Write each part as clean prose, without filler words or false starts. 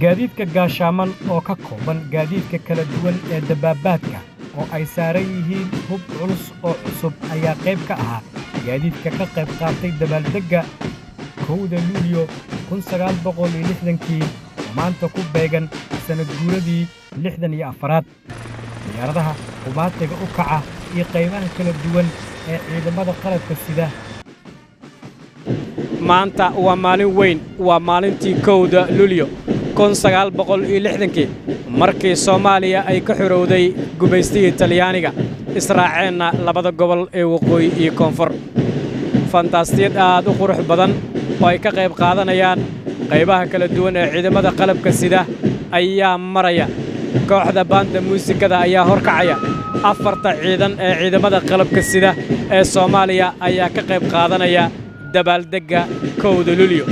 gaadiidka gaashaaman oo ka kooban gaadiidka kala duwan ee dabaabaadka oo ay saaran yihiin hub culus oo cusub ayaa qayb ka ahaa gaadiidka ka qayb qaatay dabaaldegga 1 Luulyo 1960kii oo maanta ku beegan sanad guuradii 64aad diyaaradaha qubaatiga u kaca iyo qaybaha kala duwan ee ciidamada qalabka sida maanta waa maalin weyn waa maalintii 1 Luulyo 1960kii markii Soomaaliya ay ka xorowday gubaystigii Talyaaniga israaceenna labada gobol ee waqooyi iyo koonfur fantaastiyad aad u qurux badan oo ay ka qayb qaadanayaan qaybaha kala duwan ee ciidamada qalabka sida ayaa maraya kooxda baanda muusikada ayaa horkacaya afarta ciidan ee ciidamada qalabka sida ee Soomaaliya ayaa ka qayb qaadanaya dabaaldegga 1 Luulyo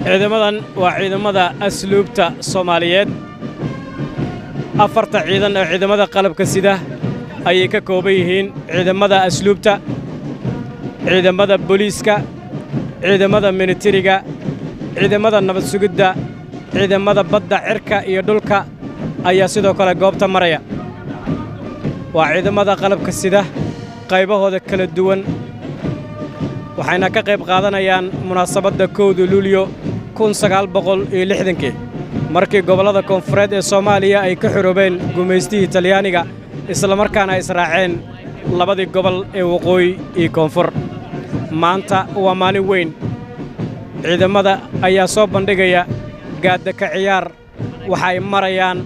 ciidamadan waa ciidamada asluubta Soomaaliyeed afarta ciidan ee ciidamada qalabka sida ayay ka kooban yihiin ciidamada asluubta ciidamada booliiska ciidamada militariga ciidamada nabad sugidda ciidamada badda cirka iyo dhulka ayaa sidoo kale goobta maraya waa ciidamada qalabka sida qaybahooda kala duwan waxayna ka qayb qaadanayaan munaasabadda 1 Luulyo 1960kii markii gobolada koonfureed ee Soomaaliya ay ka xoroobeen gumaystigii Talyaaniga isla markaana israaceen labadii gobol ee waqooyi iyo koonfur maanta waa maalin weyn ciidamada ayaa soo bandhigaya gaadda ka ciyaar waxay marayaan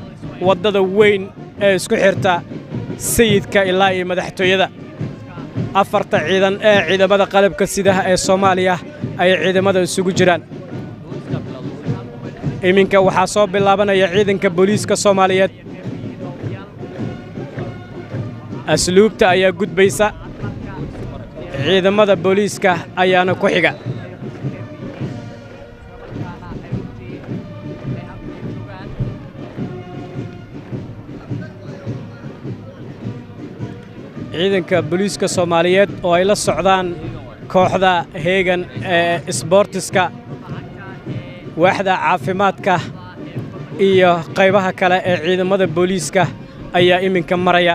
waddada weyn ee isku xirta sayidka ilaa iyo madaxtooyada afarta ciidan ee ciidamada qalabka sidaha ee Soomaaliya ay ciidamada isugu jiraan iminka waxaa soo bilaabanaya ciidanka booliiska Soomaaliyeed asluubta ayaa gudbaysa ciidamada booliiska ayaana ku xiga ciidanka booliiska Soomaaliyeed oo ay la socdaan kooxda heegan ee isboortiska waaxda caafimaadka iyo qaybaha kale ee ciidamada booliiska ayaa iminka maraya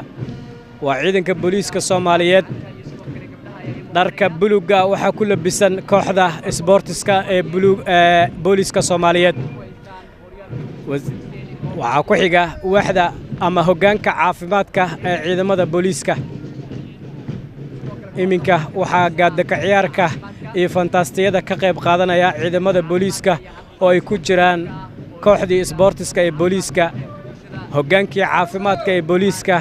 waa ciidanka booliiska Soomaaliyeed dharka buluuga waxa ku labisan kooxda isboortiska ee booliiska Soomaaliyeed waxa ku xiga waaxda ama hoggaanka caafimaadka ee ciidamada booliiska iminka waxaa gaadda ka ciyaarka iyo fantaastiyada ka qayb qaadanaya ciidamada booliiska oo ay ku jiraan kooxdii isboortiska ee booliiska hoggaankii caafimaadka ee booliiska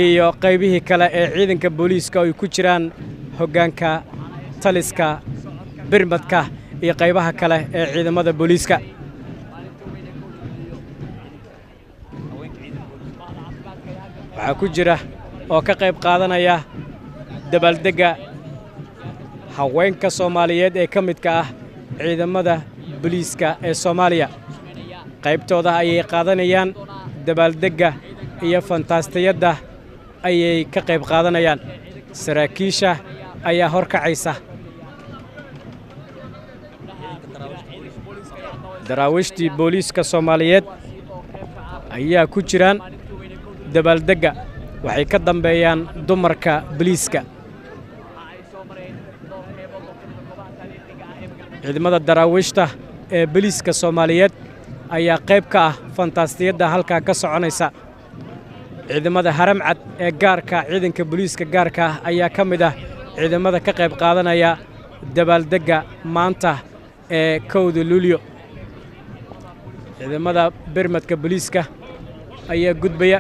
iyo qaybihii kale ee ciidanka booliiska oo ay ku jiraan hoggaanka taliska birmadka iyo qaybaha kale ee ciidamada booliiska waxaa ku jira oo ka qayb qaadanaya dabaaldegga haweenka Soomaaliyeed ee ka midka ah ciidamada booliiska ee Soomaaliya qaybtooda ayay qaadanayaan dabaaldegga iyo fantaastiyada ayay ka qayb qaadanayaan saraakiisha ayaa horkacaysa daraawishtii booliiska Soomaaliyeed ayaa ku jiraan dabaaldegga waxay ka dambeeyaan dumarka booliiska ciidamada daraawishta ee booliiska Soomaaliyeed ayaa qayb ka ah fantaastiyada halka ka soconaysa ciidamada haramcad ee gaarka ciidanka booliiska gaarka ayaa ka mid ah ciidamada ka qayb qaadanaya dabaaldegga maanta ee 1 Luulyo ciidamada birmadka booliiska ayaa gudbaya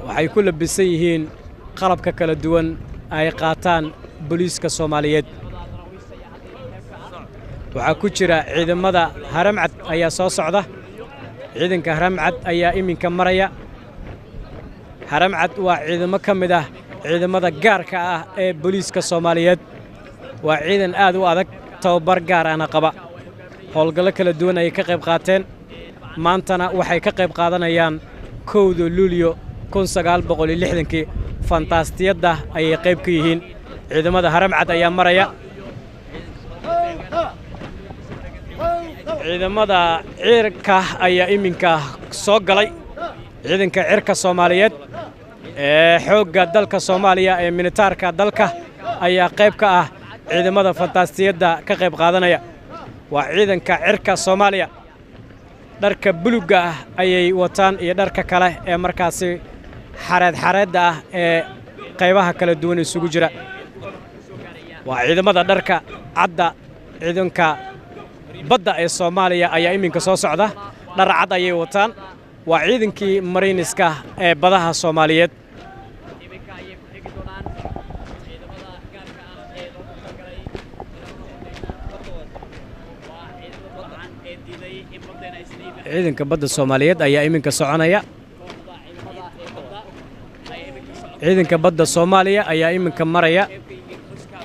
waxay ku labisan yihiin qalabka kala duwan ay qaataan booliiska Soomaaliyeed waxaa ku jira ciidamada haramcad ayaa soo socda ciidanka haramcad ayaa iminka maraya haramcad waa ciidamo ka mid ah ciidamada gaarka ah ee booliiska Soomaaliyeed waa ciidan aad u adag tababar gaar ah qaba howlgallo kala duwan ay ka qayb qaateen maantana waxay ka qayb qaadanayaan 1 Luulyo 1960 fantaastiyada ayay qayb ka yihiin ciidamada haramcad ayaa maraya ciidamada cirka ayaa iminka soo galay ciidanka cirka Soomaaliyeed ee xoogga dalka Soomaaliya ee militaarka dalka ayaa qayb ka ah ciidamada fantaastiyada ka qayb qaadanaya waa ciidanka cirka Soomaaliya dharka buluuga ah ayay wataan iyo dharka kale ee markaasi xareed ah ee qaybaha kala duwan isugu jira waa ciidamada dharka cadda ciidanka badda ee Soomaaliya ayaa iminka soo socda dhar cad ayay wataan waa ciidankii mariniska ee badaha Soomaaliyeed ciidanka badda Soomaaliyeed ayaa iminka soconaya ciidanka badda Soomaaliya ayaa iminka maraya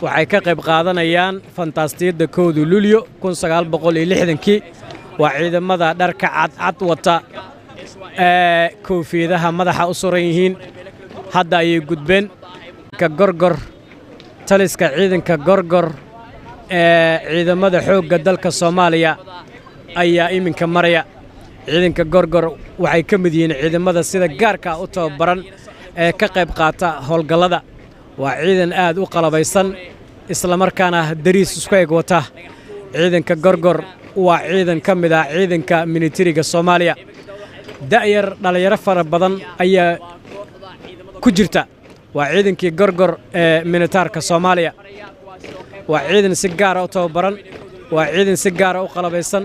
waxay ka qayb qaadanayaan fantaastiyada 1 Luulyo 1960 waa ciidamada dharka cad wata ee koofiyadaha madaxa u suran yihiin hadda ayay gudbeen ka gorgor taliska ciidanka gorgor ee ciidamada xoogga dalka Soomaaliya ayaa iminka maraya ciidanka gorgor waxay ka mid yihiin ciidamada sida gaarka u tababaran ee ka qayb qaata howlgallada waa ciidan aad u qalabaysan isla markaana dariis isku eg wata ciidanka gorgor waa ciidan ka mid ah ciidanka militariga Soomaaliya da'yar dhalinyaro fara badan ayaa ku jirta waa ciidankii gorgor ee militaarka Soomaaliya waa ciidan si gaar ah u tababaran waa ciidan si gaar ah u qalabaysan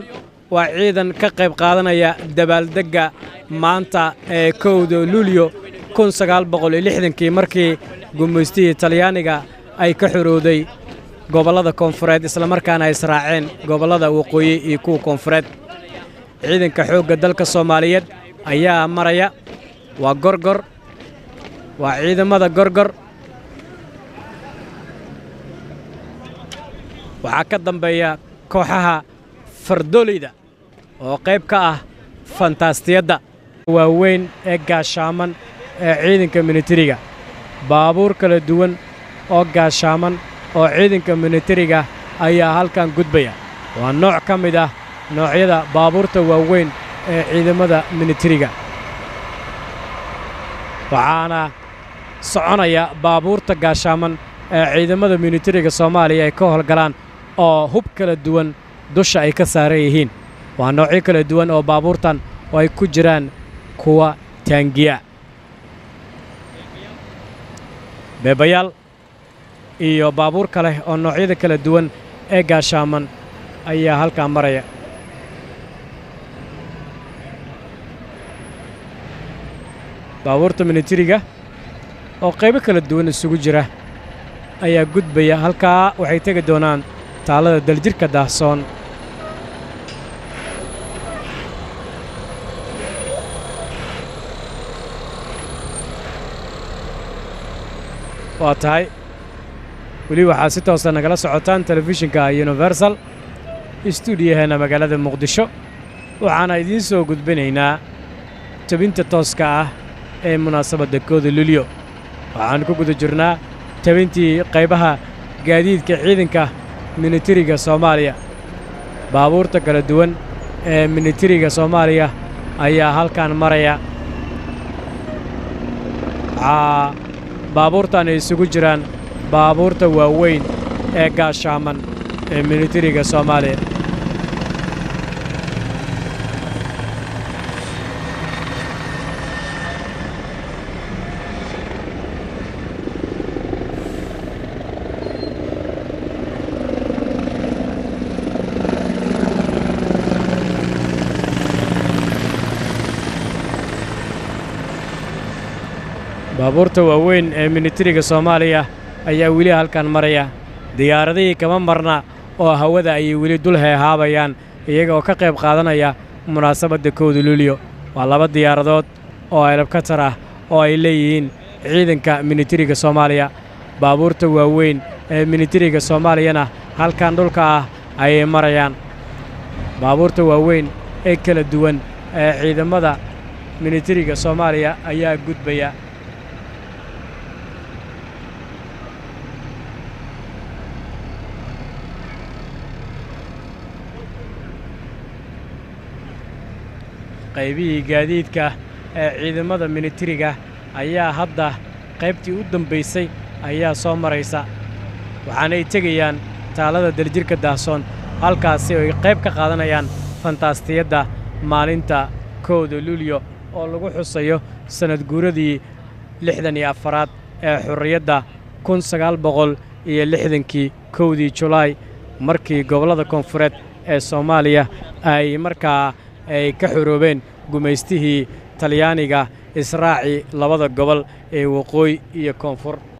waa ciidan ka qayb qaadanaya dabaaldegga maanta ee 1 Luulyo 1960 markii gumaystihii Talyaaniga ay ka xorowday gobollada koonfureed isla markaana ay israaceen gobollada waqooyi iyo kuwa koonfureed. ciidanka xoogga dalka Soomaaliyeed ayaa maraya waa gorgor waa ciidamada gorgor waxaa ka dambeeya kooxaha fardolida oo qayb ka ah fantaastiyadda waaweyn ee gaashaaman ee ciidanka militariga baabuur kala duwan oo gaashaaman oo ciidanka militariga ayaa halkan gudbaya waa nooc ka mid ah noocyada baabuurta waaweyn ee ciidamada militariga waxaana soconaya baabuurta gaashaaman ee ciidamada militariga Soomaaliya ay ka howlgalaan oo hub kala duwan dusha ay ka saaran yihiin waa noocyo kala duwan oo baabuurtan oo ay ku jiraan kuwa taangiya beebayaal iyo baabuur kale oo noocyada kala duwan ee gaashaaman ayaa halkan maraya baabuurta militariga oo qaybo kala duwan isugu jira ayaa gudbaya halkaa waxay tagi doonaan taalada daljirka daahsoon waa tahay weli waxaa si toosa nagala socotaan telefishinka Universal stuudiyaheena magaalada Muqdisho waxaana idiin soo gudbinaynaa tabinta tooska ah ee munaasabadda 1 Luulyo waxaan ku guda jirnaa tabintii qaybaha gaadiidka ciidanka militariga Soomaaliya baabuurta kala duwan ee militariga Soomaaliya ayaa halkan maraya baabuurtan ay isugu jiraan baabuurta waaweyn ee gaashaaman ee militariga Soomaaliya baabuurta waaweyn ee militariga Soomaaliya ayaa weli halkan maraya diyaaradihii kama marna oo hawada ay weli dul heehaabayaan iyaga oo ka qayb qaadanaya munaasabadda 1 Luulyo waa laba diyaaradood oo helicopter ah oo ay leeyihiin ciidanka militariga Soomaaliya baabuurta waaweyn ee militariga Soomaaliyana halkan dhulka ah ayay marayaan baabuurta waaweyn ee kala duwan ee ciidamada militariga Soomaaliya ayaa gudbaya qaybihii gaadiidka ee ciidamada militariga ayaa hadda qaybtii u dambaysay ayaa soo maraysa waxaanay tegayaan taalada daljirka daahsoon halkaasi ay qayb ka qaadanayaan fantaastiyadda maalinta 1 Luulyo oo lagu xusayo sanad guuradii 64aad ee xurriyadda 1960kii 1 Julaay markii gobollada koonfureed ee Soomaaliya ay markaa ay ka xoroobeen gumaystihii Talyaaniga israaci labada gobol ee waqooyi iyo koonfur